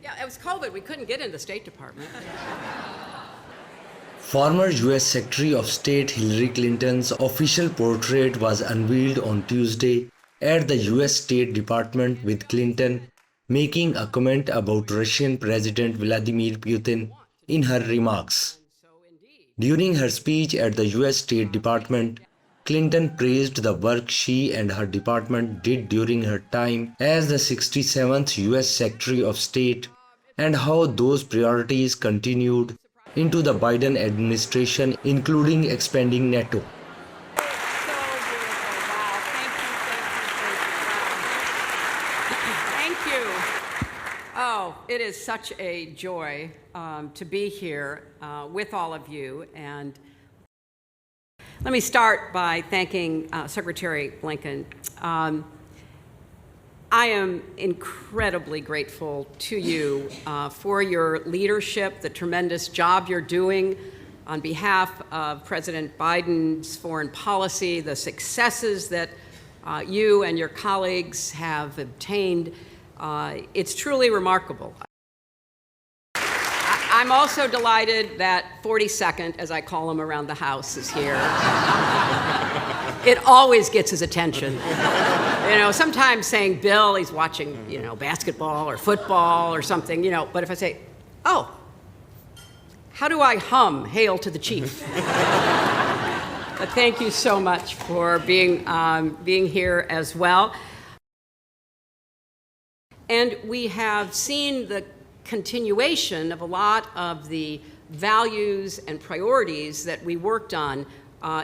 Yeah, it was COVID. We couldn't get in the State Department. Former US Secretary of State Hillary Clinton's official portrait was unveiled on Tuesday at the US State Department, with Clinton making a comment about Russian President Vladimir Putin in her remarks. During her speech at the US State Department, Clinton praised the work she and her department did during her time as the 67th US Secretary of State and how those priorities continued into the Biden administration, including expanding NATO. Thank you. Oh, it is such a joy to be here with all of you. And let me start by thanking Secretary Blinken. I am incredibly grateful to you for your leadership, the tremendous job you're doing on behalf of President Biden's foreign policy, the successes that you and your colleagues have obtained. It's truly remarkable. I'm also delighted that 42nd, as I call him around the House, is here. It always gets his attention. You know, sometimes saying Bill, he's watching, basketball or football or something, but if I say, oh, how do I hum Hail to the Chief? But thank you so much for being here as well. And we have seen the continuation of a lot of the values and priorities that we worked on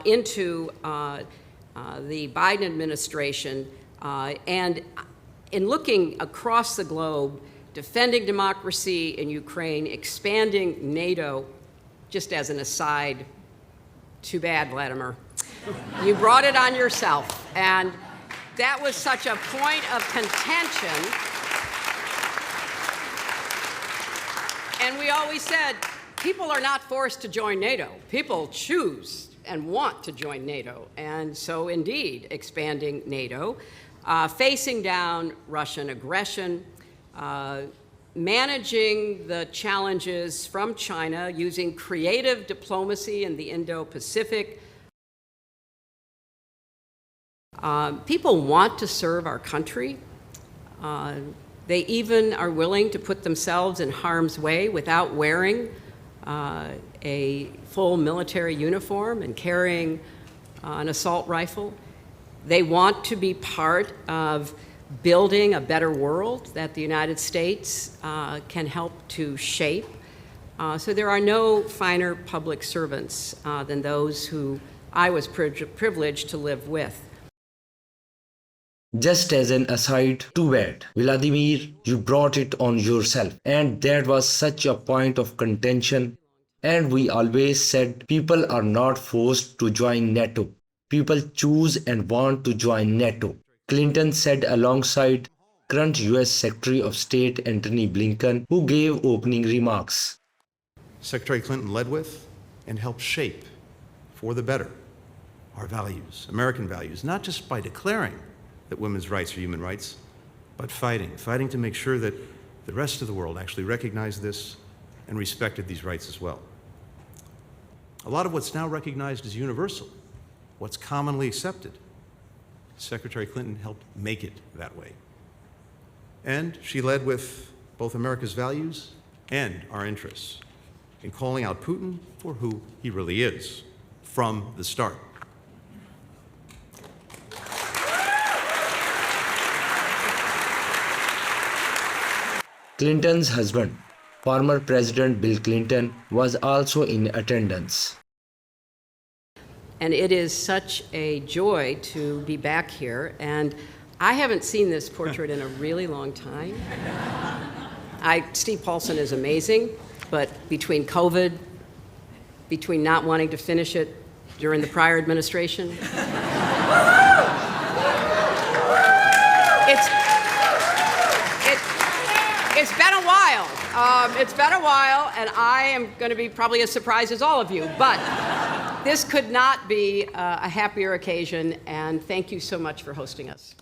into the Biden administration. And in looking across the globe, defending democracy in Ukraine, expanding NATO, just as an aside, too bad, Vladimir. You brought it on yourself. And that was such a point of contention. And we always said, people are not forced to join NATO. People choose and want to join NATO. And so indeed, expanding NATO, facing down Russian aggression, managing the challenges from China using creative diplomacy in the Indo-Pacific. People want to serve our country. They even are willing to put themselves in harm's way without wearing a full military uniform and carrying an assault rifle. They want to be part of building a better world that the United States can help to shape. So there are no finer public servants than those who I was privileged to live with. Just as an aside, too bad, Vladimir, you brought it on yourself, and that was such a point of contention. And we always said people are not forced to join NATO. People choose and want to join NATO. Clinton said alongside current US Secretary of State Antony Blinken, who gave opening remarks. Secretary Clinton led with and helped shape for the better our values, American values, not just by declaring that women's rights are human rights, but fighting to make sure that the rest of the world actually recognized this and respected these rights as well. A lot of what's now recognized as universal, what's commonly accepted, Secretary Clinton helped make it that way. And she led with both America's values and our interests in calling out Putin for who he really is from the start. Clinton's husband, former President Bill Clinton, was also in attendance. And it is such a joy to be back here. And I haven't seen this portrait in a really long time. Steve Paulson is amazing, but between COVID, between not wanting to finish it during the prior administration, it's been a while. It's been a while, and I am going to be probably as surprised as all of you. But this could not be a happier occasion, and thank you so much for hosting us.